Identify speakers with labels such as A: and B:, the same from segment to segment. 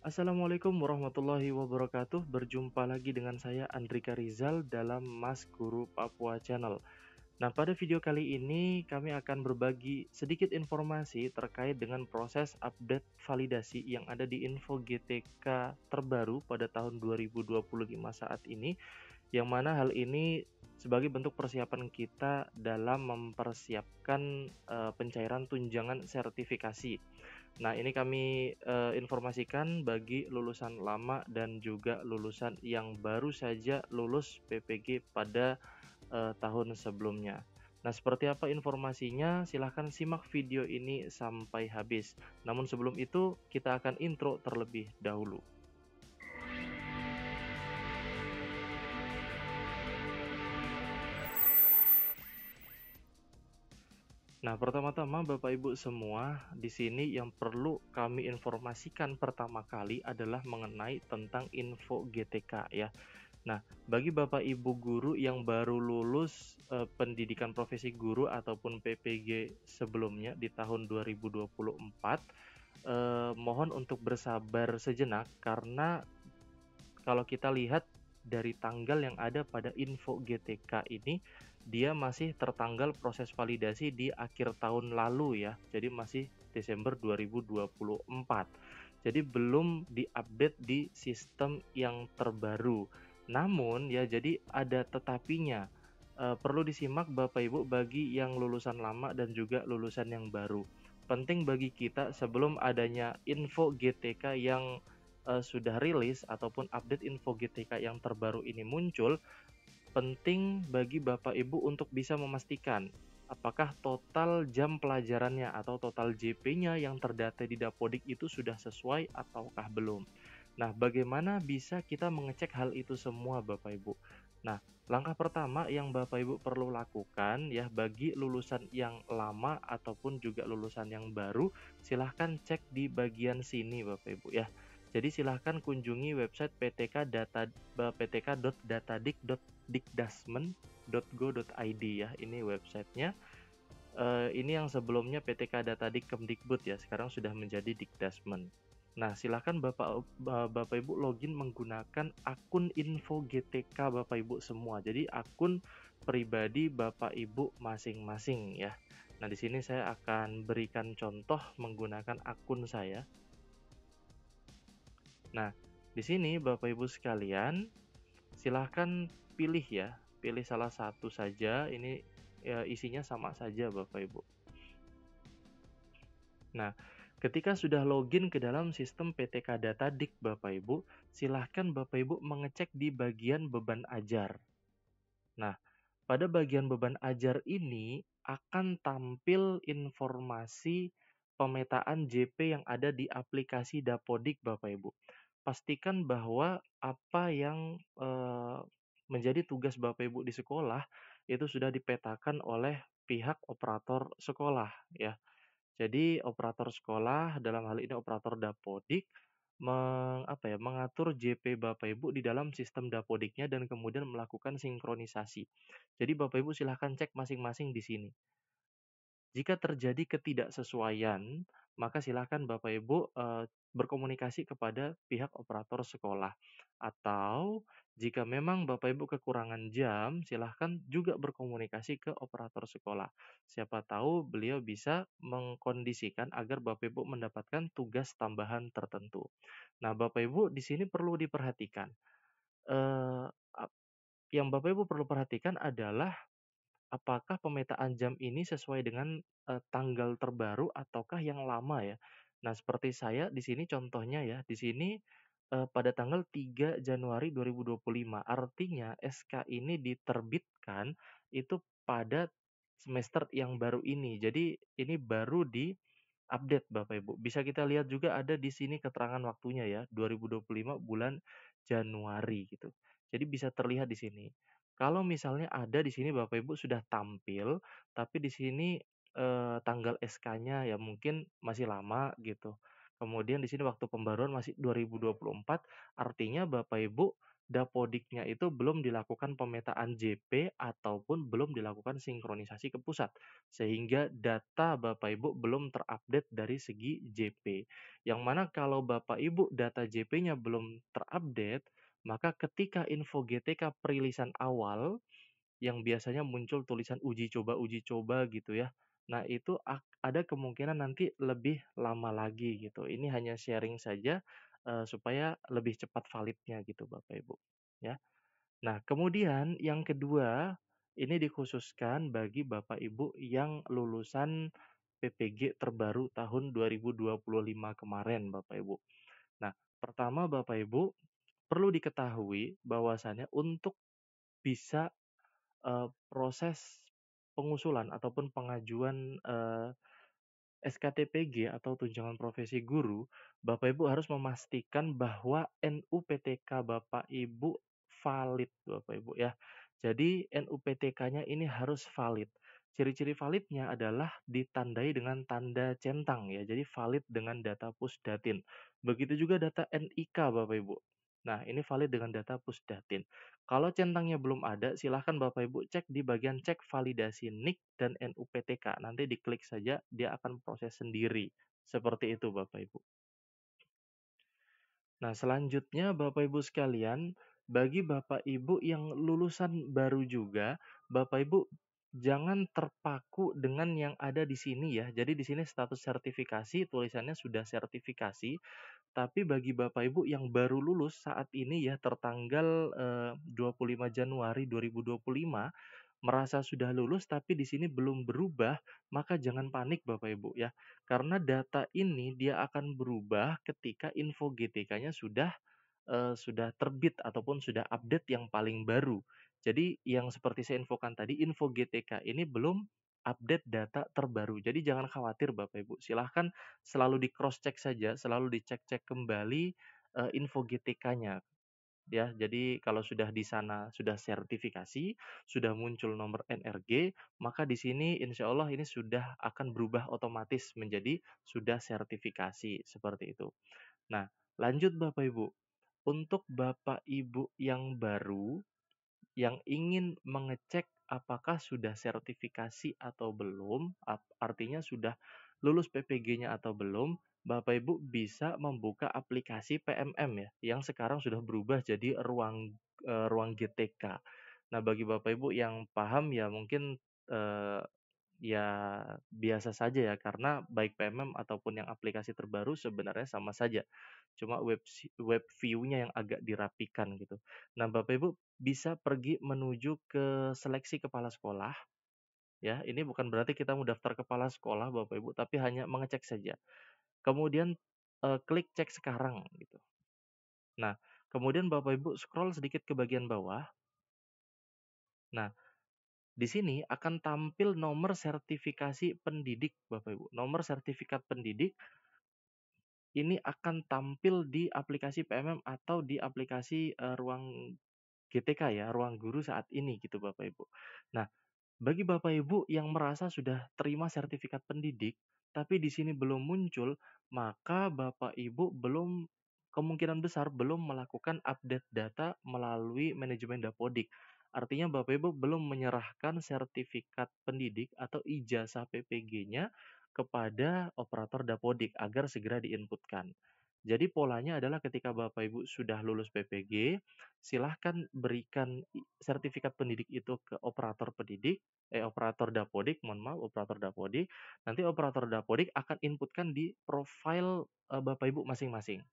A: Assalamualaikum warahmatullahi wabarakatuh. Berjumpa lagi dengan saya Andrika Rizal dalam Mas Guru Papua Channel. Nah, pada video kali ini kami akan berbagi sedikit informasi terkait dengan proses update validasi yang ada di info GTK terbaru pada tahun 2025 saat ini, yang mana hal ini sebagai bentuk persiapan kita dalam mempersiapkan pencairan tunjangan sertifikasi. Nah, ini kami informasikan bagi lulusan lama dan juga lulusan yang baru saja lulus PPG pada tahun sebelumnya. Nah, seperti apa informasinya? Silahkan simak video ini sampai habis. Namun sebelum itu, kita akan intro terlebih dahulu. Nah, pertama-tama Bapak Ibu semua, di sini yang perlu kami informasikan pertama kali adalah mengenai tentang info GTK ya. Nah, bagi Bapak Ibu guru yang baru lulus pendidikan profesi guru ataupun PPG sebelumnya di tahun 2024, mohon untuk bersabar sejenak karena kalau kita lihat dari tanggal yang ada pada info GTK ini, dia masih tertanggal proses validasi di akhir tahun lalu ya. Jadi masih Desember 2024. Jadi belum diupdate di sistem yang terbaru. Namun ya jadi ada tetapinya. Perlu disimak Bapak Ibu bagi yang lulusan lama dan juga lulusan yang baru. Penting bagi kita sebelum adanya info GTK yang sudah rilis ataupun update info GTK yang terbaru ini muncul, penting bagi Bapak Ibu untuk bisa memastikan apakah total jam pelajarannya atau total JP-nya yang terdata di Dapodik itu sudah sesuai ataukah belum. Nah, bagaimana bisa kita mengecek hal itu semua Bapak Ibu? Nah, langkah pertama yang Bapak Ibu perlu lakukan ya bagi lulusan yang lama ataupun juga lulusan yang baru, silahkan cek di bagian sini Bapak Ibu ya. Jadi silahkan kunjungi website ptk.datadik.dikdasmen.go.id ya. Ini websitenya. Ini yang sebelumnya PTK Datadik Kemdikbud ya, sekarang sudah menjadi Dikdasmen. Nah, silakan Bapak Ibu login menggunakan akun info GTK Bapak Ibu semua. Jadi akun pribadi Bapak Ibu masing-masing ya. Nah, di sini saya akan berikan contoh menggunakan akun saya. Nah, di sini Bapak Ibu sekalian, silahkan pilih ya, pilih salah satu saja. Ini ya, isinya sama saja Bapak Ibu. Nah, ketika sudah login ke dalam sistem PTK Datadik Bapak Ibu, silahkan Bapak Ibu mengecek di bagian beban ajar. Nah, pada bagian beban ajar ini akan tampil informasi pemetaan JP yang ada di aplikasi Dapodik Bapak Ibu. Pastikan bahwa apa yang menjadi tugas Bapak Ibu di sekolah itu sudah dipetakan oleh pihak operator sekolah ya. Jadi operator sekolah dalam hal ini operator Dapodik mengatur JP Bapak Ibu di dalam sistem Dapodiknya dan kemudian melakukan sinkronisasi. Jadi Bapak Ibu silahkan cek masing-masing di sini. Jika terjadi ketidaksesuaian, maka silakan Bapak Ibu berkomunikasi kepada pihak operator sekolah. Atau jika memang Bapak Ibu kekurangan jam, silahkan juga berkomunikasi ke operator sekolah. Siapa tahu beliau bisa mengkondisikan agar Bapak Ibu mendapatkan tugas tambahan tertentu. Nah, Bapak Ibu di sini perlu diperhatikan. Eh, yang Bapak Ibu perlu perhatikan adalah apakah pemetaan jam ini sesuai dengan, tanggal terbaru ataukah yang lama ya? Nah, seperti saya di sini contohnya ya, di sini, pada tanggal 3 Januari 2025. Artinya SK ini diterbitkan itu pada semester yang baru ini. Jadi ini baru di-update Bapak Ibu. Bisa kita lihat juga ada di sini keterangan waktunya ya, 2025 bulan Januari gitu. Jadi bisa terlihat di sini. Kalau misalnya ada di sini Bapak Ibu sudah tampil, tapi di sini, tanggal SK-nya ya mungkin masih lama gitu. Kemudian di sini waktu pembaruan masih 2024, artinya Bapak Ibu Dapodiknya itu belum dilakukan pemetaan JP ataupun belum dilakukan sinkronisasi ke pusat. Sehingga data Bapak Ibu belum terupdate dari segi JP. Yang mana kalau Bapak Ibu data JP-nya belum terupdate, maka ketika info GTK perilisan awal yang biasanya muncul tulisan uji coba gitu ya. Nah, itu ada kemungkinan nanti lebih lama lagi gitu. Ini hanya sharing saja supaya lebih cepat validnya gitu Bapak Ibu, ya. Nah, kemudian yang kedua, ini dikhususkan bagi Bapak Ibu yang lulusan PPG terbaru tahun 2025 kemarin Bapak Ibu. Nah, pertama Bapak Ibu perlu diketahui bahwasannya untuk bisa proses pengusulan ataupun pengajuan, SKTPG atau tunjangan profesi guru, Bapak Ibu harus memastikan bahwa NUPTK Bapak Ibu valid, Bapak Ibu ya. Jadi NUPTK-nya ini harus valid. Ciri-ciri validnya adalah ditandai dengan tanda centang ya, jadi valid dengan data Pusdatin. Begitu juga data NIK Bapak Ibu. Nah, ini valid dengan data Pusdatin. Kalau centangnya belum ada, silahkan Bapak Ibu cek di bagian cek validasi NIK dan NUPTK. Nanti diklik saja, dia akan proses sendiri. Seperti itu Bapak Ibu. Nah, selanjutnya Bapak Ibu sekalian, bagi Bapak Ibu yang lulusan baru juga, Bapak Ibu jangan terpaku dengan yang ada di sini ya. Jadi di sini status sertifikasi, tulisannya sudah sertifikasi, tapi bagi Bapak Ibu yang baru lulus saat ini ya tertanggal 25 Januari 2025 merasa sudah lulus tapi di sini belum berubah, maka jangan panik Bapak Ibu ya. Karena data ini dia akan berubah ketika info GTK-nya sudah terbit ataupun sudah update yang paling baru. Jadi yang seperti saya infokan tadi, info GTK ini belum update data terbaru. Jadi jangan khawatir Bapak Ibu. Silahkan selalu di cross check saja, selalu dicek-cek kembali info GTK-nya ya. Jadi kalau sudah di sana sudah sertifikasi, sudah muncul nomor NRG, maka di sini insya Allah ini sudah akan berubah otomatis menjadi sudah sertifikasi seperti itu. Nah, lanjut Bapak Ibu. Untuk Bapak Ibu yang baru, yang ingin mengecek apakah sudah sertifikasi atau belum, artinya sudah lulus PPG-nya atau belum, Bapak Ibu bisa membuka aplikasi PMM ya, yang sekarang sudah berubah jadi ruang GTK. Nah, bagi Bapak Ibu yang paham ya mungkin eh, ya biasa saja ya, karena baik PMM ataupun yang aplikasi terbaru sebenarnya sama saja. Cuma web view-nya yang agak dirapikan gitu. Nah, Bapak Ibu bisa pergi menuju ke seleksi kepala sekolah ya. Ini bukan berarti kita mau daftar kepala sekolah Bapak Ibu, tapi hanya mengecek saja. Kemudian klik cek sekarang gitu. Nah, kemudian Bapak Ibu scroll sedikit ke bagian bawah. Nah, di sini akan tampil nomor sertifikasi pendidik Bapak Ibu. Nomor sertifikat pendidik ini akan tampil di aplikasi PMM atau di aplikasi ruang GTK ya, ruang guru saat ini gitu Bapak Ibu. Nah, bagi Bapak Ibu yang merasa sudah terima sertifikat pendidik, tapi di sini belum muncul, maka Bapak Ibu belum kemungkinan besar belum melakukan update data melalui manajemen Dapodik. Artinya Bapak Ibu belum menyerahkan sertifikat pendidik atau ijazah PPG-nya kepada operator Dapodik agar segera diinputkan. Jadi polanya adalah ketika Bapak Ibu sudah lulus PPG, silahkan berikan sertifikat pendidik itu ke operator pendidik, operator Dapodik, mohon maaf, operator Dapodik. Nanti operator Dapodik akan inputkan di profile Bapak Ibu masing-masing.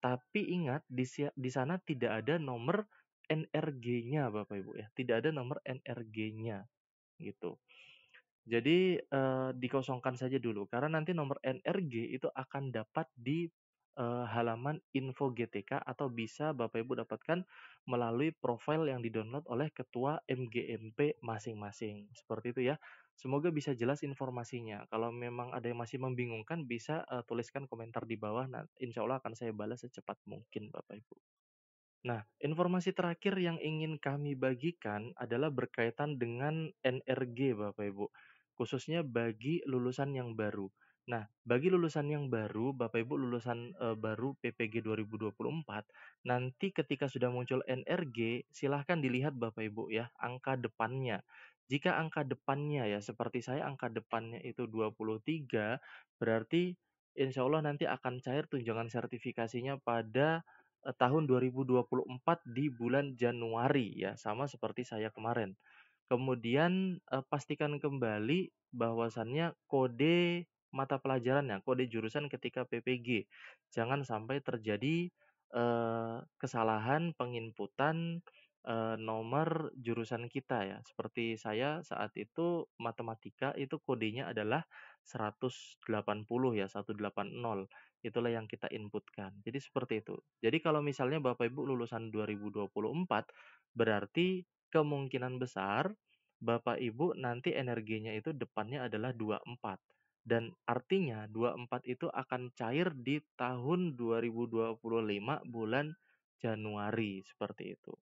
A: Tapi ingat di sana tidak ada nomor NRG-nya Bapak Ibu ya, tidak ada nomor NRG-nya gitu. Jadi dikosongkan saja dulu karena nanti nomor NRG itu akan dapat di halaman info GTK atau bisa Bapak Ibu dapatkan melalui profil yang didownload oleh ketua MGMP masing-masing. Seperti itu ya. Semoga bisa jelas informasinya. Kalau memang ada yang masih membingungkan bisa tuliskan komentar di bawah. Nah, insya Allah akan saya balas secepat mungkin Bapak Ibu. Nah, informasi terakhir yang ingin kami bagikan adalah berkaitan dengan NRG Bapak Ibu, khususnya bagi lulusan yang baru. Nah, bagi lulusan yang baru, Bapak Ibu lulusan, baru PPG 2024, nanti ketika sudah muncul NRG, silahkan dilihat Bapak Ibu ya, angka depannya. Jika angka depannya ya, seperti saya angka depannya itu 23, berarti insya Allah nanti akan cair tunjangan sertifikasinya pada, tahun 2024 di bulan Januari ya, sama seperti saya kemarin. Kemudian, pastikan kembali bahwasannya kode mata pelajarannya, kode jurusan ketika PPG. Jangan sampai terjadi, kesalahan penginputan, nomor jurusan kita ya. Seperti saya saat itu matematika itu kodenya adalah 180 ya, 180. Itulah yang kita inputkan. Jadi seperti itu. Jadi kalau misalnya Bapak Ibu lulusan 2024, berarti kemungkinan besar Bapak Ibu nanti energinya itu depannya adalah 24 dan artinya 24 itu akan cair di tahun 2025 bulan Januari, seperti itu.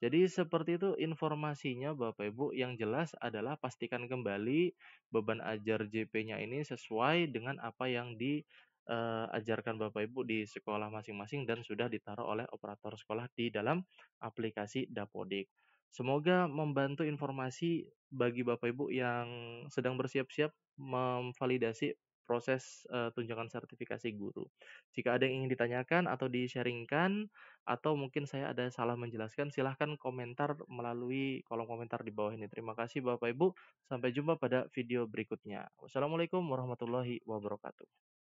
A: Jadi seperti itu informasinya Bapak Ibu, yang jelas adalah pastikan kembali beban ajar JP-nya ini sesuai dengan apa yang diajarkan Bapak Ibu di sekolah masing-masing dan sudah ditaruh oleh operator sekolah di dalam aplikasi Dapodik. Semoga membantu informasi bagi Bapak Ibu yang sedang bersiap-siap memvalidasi proses, tunjangan sertifikasi guru. Jika ada yang ingin ditanyakan atau di-sharing-kan atau mungkin saya ada salah menjelaskan, silahkan komentar melalui kolom komentar di bawah ini. Terima kasih Bapak Ibu, sampai jumpa pada video berikutnya. Wassalamualaikum warahmatullahi wabarakatuh.